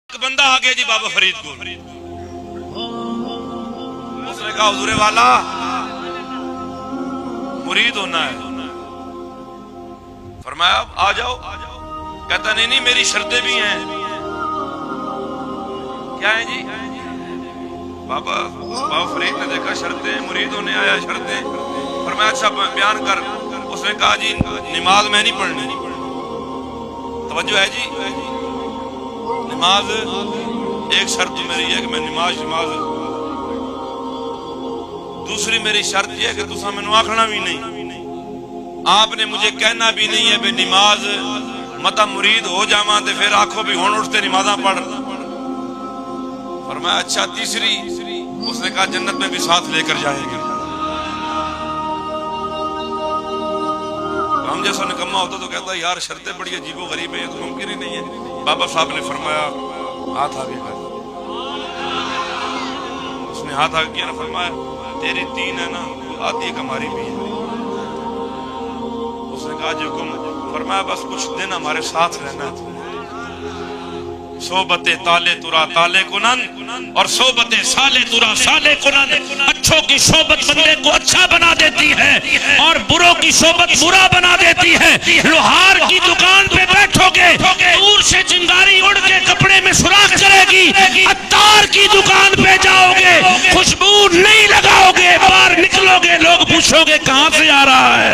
ایک بندہ آ گیا جی بابا فرید کو، اس نے کہا حضور والا مرید ہونا ہے، فرمایا آ جاؤ، کہتا نہیں نہیں میری شرطیں بھی ہیں۔ کیا ہیں جی؟ بابا فرید نے دیکھا شرطیں، مرید ہونے آیا شرطیں، فرمایا اچھا بیان کر۔ اس نے کہا جی نماز میں نہیں پڑھنی، توجہ ہے جی، نماز ایک شرط تو میری ہے کہ میں نماز دوسری میری شرط یہ ہے کہ تسا مینوں آکھنا بھی نہیں، آپ نے مجھے کہنا بھی نہیں ہے بے نماز متا مرید ہو جاواں تے پھر آکھو بھی ہن اٹھتے نمازاں پڑھ۔ فرمایا اچھا تیسری؟ اس نے کہا جنت میں بھی ساتھ لے کر جائیں گے۔ ہم جیسا نکما ہوتا تو کہتا یار شرطیں بڑی عجیب و غریب ہے، یہ تو ممکن ہی نہیں ہے۔ بابا صاحب نے فرمایا ہاتھ آگے کر، اس نے ہاتھ آگے کیا نا، فرمایا تیری تین ہے نا، آدھی ایک ہماری بھی ہے۔ اس نے کہا جو حکم، فرمایا بس کچھ دن ہمارے ساتھ رہنا ہے، صحبت تالے ترا تالے کنن اور صحبت سالے ترا سالے کنن۔ اچھوں کی صحبت بندے کو اچھا بنا دیتی ہے اور بروں کی صحبت برا بنا دیتی ہے۔ لوہار کی دکان پہ بیٹھو گے دور سے چنگاری اڑ کے کپڑے میں سوراخ کرے گی، عطار کی دکان پہ جاؤ گے خوشبو نہیں لگاؤ گے، باہر نکلو گے لوگ پوچھو گے کہاں سے آ رہا ہے۔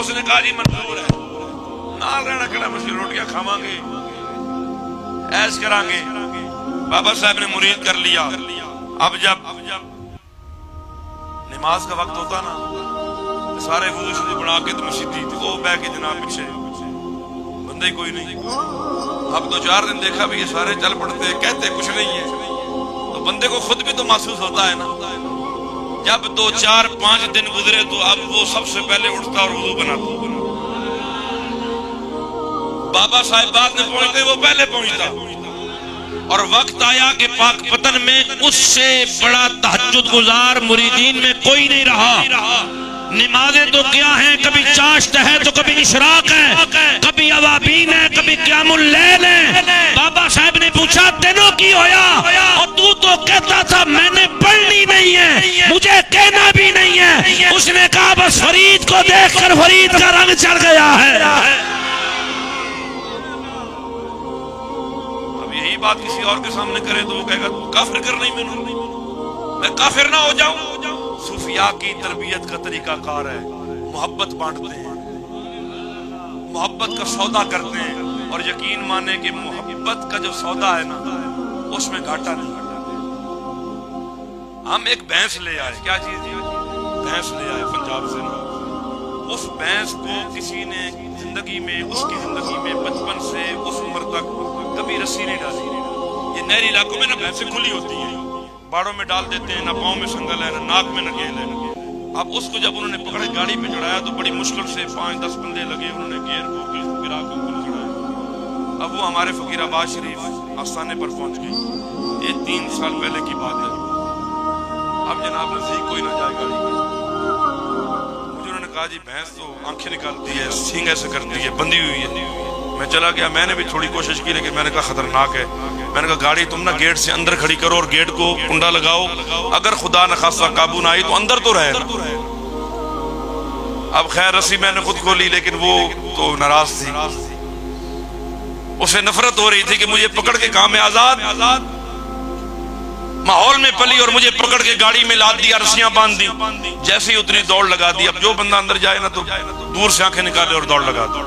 اس نے کہا جی منظور ہے، نال رہنا کڑا مچھلی روٹیاں کھاواں گے، ایس کریں گے۔ بابا صاحب نے مرید کر لیا۔ اب جب نماز کا وقت ہوتا نا سارے وضو شدی بنا کے تو مسجد وہ بہ کے جناب پیچھے بندے کوئی نہیں۔ اب دو چار دن دیکھا بھی یہ سارے چل پڑتے کہتے کچھ نہیں ہے، تو بندے کو خود بھی تو محسوس ہوتا ہے نا۔ جب دو چار پانچ دن گزرے تو اب وہ سب سے پہلے اٹھتا اور وضو بناتا۔ بابا صاحب بعد میں پہنچتے وہ پہلے پہنچتا، اور وقت آیا کہ پاک پتن میں اس سے بڑا تہجد گزار مریدین میں کوئی نہیں رہا۔ نمازیں تو کیا ہیں، کبھی چاشت ہے تو کبھی اشراق ہے، کبھی اوابین ہے، کبھی قیام اللیل ہے۔ بابا صاحب نے پوچھا تینوں کی ہویا، اور تو کہتا تھا میں نے پڑھنی نہیں ہے، مجھے کہنا بھی نہیں ہے۔ اس نے کہا بس فرید کو دیکھ کر فرید کا رنگ چڑھ گیا ہے۔ یہی بات کسی اور کے سامنے کرے تو وہ کہے گا تو کافر کرنا ہی میں کافر نہ ہو جاؤں۔ صوفیاء کی تربیت کا طریقہ کار ہے، محبت بانٹتے ہیں، محبت کا سودا کرتے ہیں، اور یقین مانے کہ محبت کا جو سودا ہے نا اس میں گھاٹا نہیں۔ ہم ایک بھینس لے آئے، کیا چیز ہے؟ بھینس لے آئے پنجاب سے نا۔ اس بھینس کو کسی نے زندگی میں، اس کی زندگی میں بچپن سے اس عمر تک کبھی رسی نہیں ڈالی۔ یہ نہری علاقوں میں نا بھینسیں کھلی ہوتی ہیں، باڑوں میں ڈال دیتے ہیں، نہ پاؤں میں سنگل ہے، نہ ناک میں نکیل ہے۔ اب اس کو جب انہوں نے پکڑے گاڑی پہ چڑھایا تو بڑی مشکل سے 5-10 بندے لگے، انہوں نے گیئر کو گرا کے اوپر چڑھایا۔ اب وہ ہمارے فقیر آباد شریف آستانے پر پہنچ گئے، یہ 3 سال پہلے کی بات ہے۔ اب جناب نزدیک کوئی نہ جائے گاڑی میں، مجھے انہوں نے کہا جی بھینس تو آنکھیں نکالتی ہے، سینگ ایسے کرتی ہے، بندھی ہوئی ہے۔ میں چلا گیا، میں نے بھی تھوڑی کوشش کی لیکن میں نے کہا خطرناک ہے۔ میں نے کہا گاڑی تم نا گیٹ سے اندر کھڑی کرو اور گیٹ کو کنڈا لگاؤ، اگر خدا نخواستہ قابو نہ آئی تو اندر تو رہے نا۔ اب خیر رسی میں نے خود کھولی لیکن وہ تو ناراض تھی، اسے نفرت ہو رہی تھی کہ مجھے پکڑ کے کہاں میں آزاد ماحول میں پلی اور مجھے پکڑ کے گاڑی میں لاد دیا، رسیاں باندھ دی، جیسے ہی اتنی دوڑ لگا دی۔ اب جو بندہ اندر جائے نا تو دور سے آنکھیں نکالے اور دوڑ لگا دی،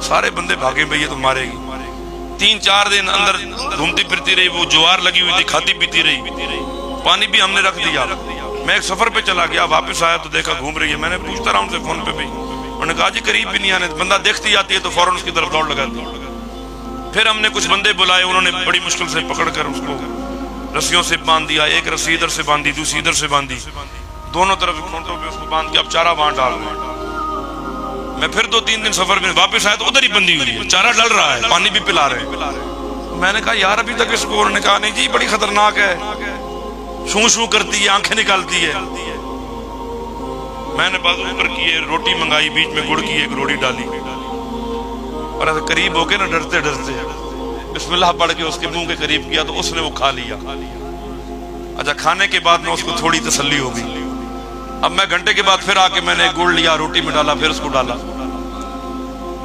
سارے بندے بھاگے بھئی یہ تو مارے گی۔ 3-4 دن اندر گھومتی پھرتی رہی، وہ جوار لگی ہوئی تھی کھاتی پیتی رہی، پانی بھی ہم نے رکھ دیا۔ میں ایک سفر پہ چلا گیا، واپس آیا تو دیکھا گھوم رہی ہے۔ میں نے پوچھتا رہا ان سے فون پہ بھی، انہوں نے کہا جی قریب بھی نہیں آنے، بندہ دیکھتی جاتی ہے تو فوراً اس کی طرف دوڑ لگا دی۔ پھر ہم نے کچھ بندے بلائے، انہوں نے بڑی مشکل سے پکڑ کر اس کو رسیوں سے باندھ دیا، ایک رسی ادھر سے باندھی، دوسری ادھر سے باندھی، دونوں طرف کھونٹوں پہ اس کو باندھ کے اب چارہ وہاں ڈال رہے ہیں۔ میں پھر 2-3 دن سفر میں واپس آیا تو ادھر ہی بندھی ہوئی ہے، چارہ ڈل رہا ہے، پانی بھی پلا رہے ہیں۔ میں نے کہا یار ابھی تک اس کو، انہوں نے کہا نہیں جی بڑی خطرناک ہے، شوں شوں کرتی ہے، آنکھیں نکالتی ہے۔ میں نے بازو اوپر کیے، روٹی منگائی، بیچ میں گڑ کی ایک روٹی ڈالی، اور ایسے قریب ہو کے نا ڈرتے ڈرتے بسم اللہ پڑھ کے اس کے منہ کے قریب کیا تو اس نے وہ کھا لیا. اچھا کھانے کے بعد میں اس کو تھوڑی تسلی ہو گئی. اب میں گھنٹے کے بعد پھر آ کے میں نے گڑ لیا, روٹی میں ڈالا, پھر اس کو ڈالا.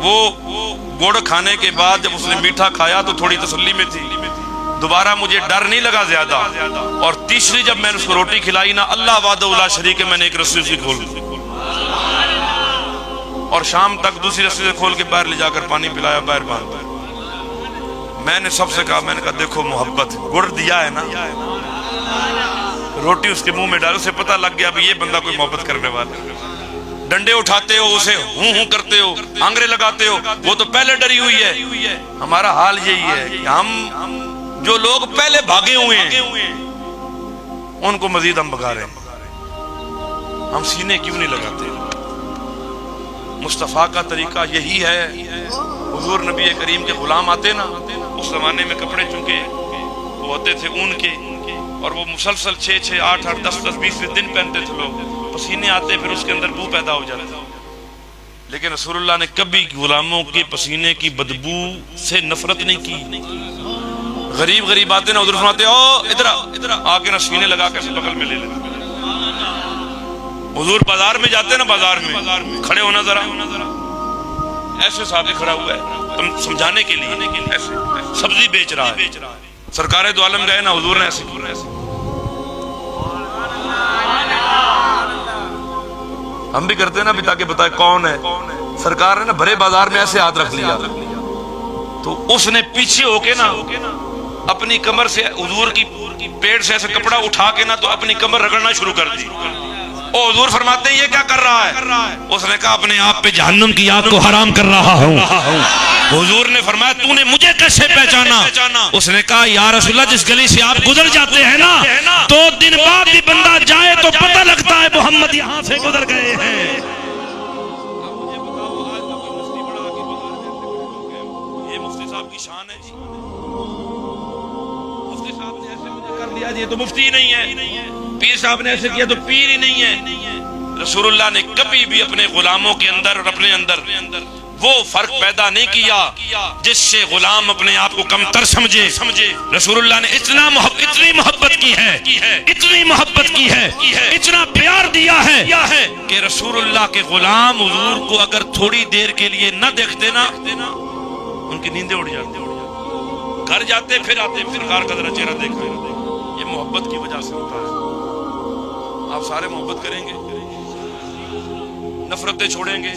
وہ گڑ کھانے کے بعد جب اس نے میٹھا کھایا تو تھوڑی تسلی میں تھی, دوبارہ مجھے ڈر نہیں لگا زیادہ. اور تیسری جب میں نے اس کو روٹی کھلائی نا, اللہ وحدہ لا شریک ہے, میں نے ایک رسی سے کھول دی اور شام تک دوسری رسی سے کھول کے باہر لے جا کر پانی پلایا, باہر باندھ. میں نے سب سے کہا, میں نے کہا دیکھو محبت, گڑ دیا ہے نا, روٹی اس کے منہ میں ڈال, اسے پتہ لگ گیا بھی یہ بندہ کوئی محبت کرنے والا ہے. ڈنڈے اٹھاتے ہو, اسے ہوں ہوں کرتے ہو, آنگرے لگاتے ہو, وہ تو پہلے ڈری ہوئی ہے. ہمارا حال یہی ہے کہ ہم جو لوگ پہلے بھاگے ہوئے ہیں ان کو مزید ہم بھگا رہے ہیں. ہم سینے کیوں نہیں لگاتے؟ مصطفیٰ کا طریقہ یہی ہے. حضور نبی کریم کے غلام آتے نا, اس زمانے میں کپڑے چونکہ وہ ہوتے تھے اون کے, اور وہ مسلسل 6 8 10 20 دن پہنتے تھے لوگ, پسینے آتے پھر اس کے اندر بو پیدا ہو جاتے. لیکن رسول اللہ نے کبھی غلاموں کے پسینے کی بدبو سے نفرت نہیں کی. غریب غریب آتے نا, ادھر فرماتے او ادھر آ کے نا سینے لگا کے بغل میں لے لیتے. حضور بازار میں جاتے نا, بازار میں کھڑے ہونا ذرا, ایسے صحابی کھڑا ہوا ہے تم سمجھانے کے لیے, ایسے سبزی بیچ رہا ہے. سرکار دو عالم گئے نا, حضور نے ایسے کیا. ہم بھی کرتے ہیں نا بھی تاکہ بتائے کون ہے. سرکار نے نا بھرے بازار میں ایسے ہاتھ رکھ لیا, تو اس نے پیچھے ہو کے نا اپنی کمر سے حضور کی پیٹ سے ایسے کپڑا اٹھا کے نا تو اپنی کمر رگڑنا شروع کر دی. او حضور فرماتے ہیں یہ کیا کر رہا ہے؟ اس نے کہا اپنے آپ پہ جہنم کی آگ کو حرام کر رہا ہوں. حضور نے فرمایا تو نے مجھے کیسے پہچانا؟ اس نے کہا یا رسول اللہ, جس گلی سے آپ گزر جاتے ہیں نا 2 دن بعد بھی بندہ جائے تو پتہ لگتا ہے محمد یہاں سے گزر گئے ہیں. یہ مفتی صاحب کی شان ہے جی. مفتی صاحب نے ایسے مجھے کر دیا جی, تو مفتی نہیں ہے. پیر صاحب نے ایسے کیا تو پیر ہی نہیں ہے. رسول اللہ نے کبھی بھی اپنے غلاموں کے اندر اور اپنے اندر وہ فرق پیدا نہیں کیا جس سے غلام اپنے آپ کو کم تر سمجھے. رسول اللہ نے اتنی محبت کی ہے, اتنی محبت کی ہے, اتنا پیار دیا ہے کہ رسول اللہ کے غلام حضور کو اگر تھوڑی دیر کے لیے نہ دیکھتے نا, ان کی نیندیں اڑ جاتی, گھر جاتے پھر آتے سرکار کا ذرا چہرہ دیکھا. یہ محبت کی وجہ سے ہوتا ہے. آپ سارے محبت کریں گے, نفرتیں چھوڑیں گے,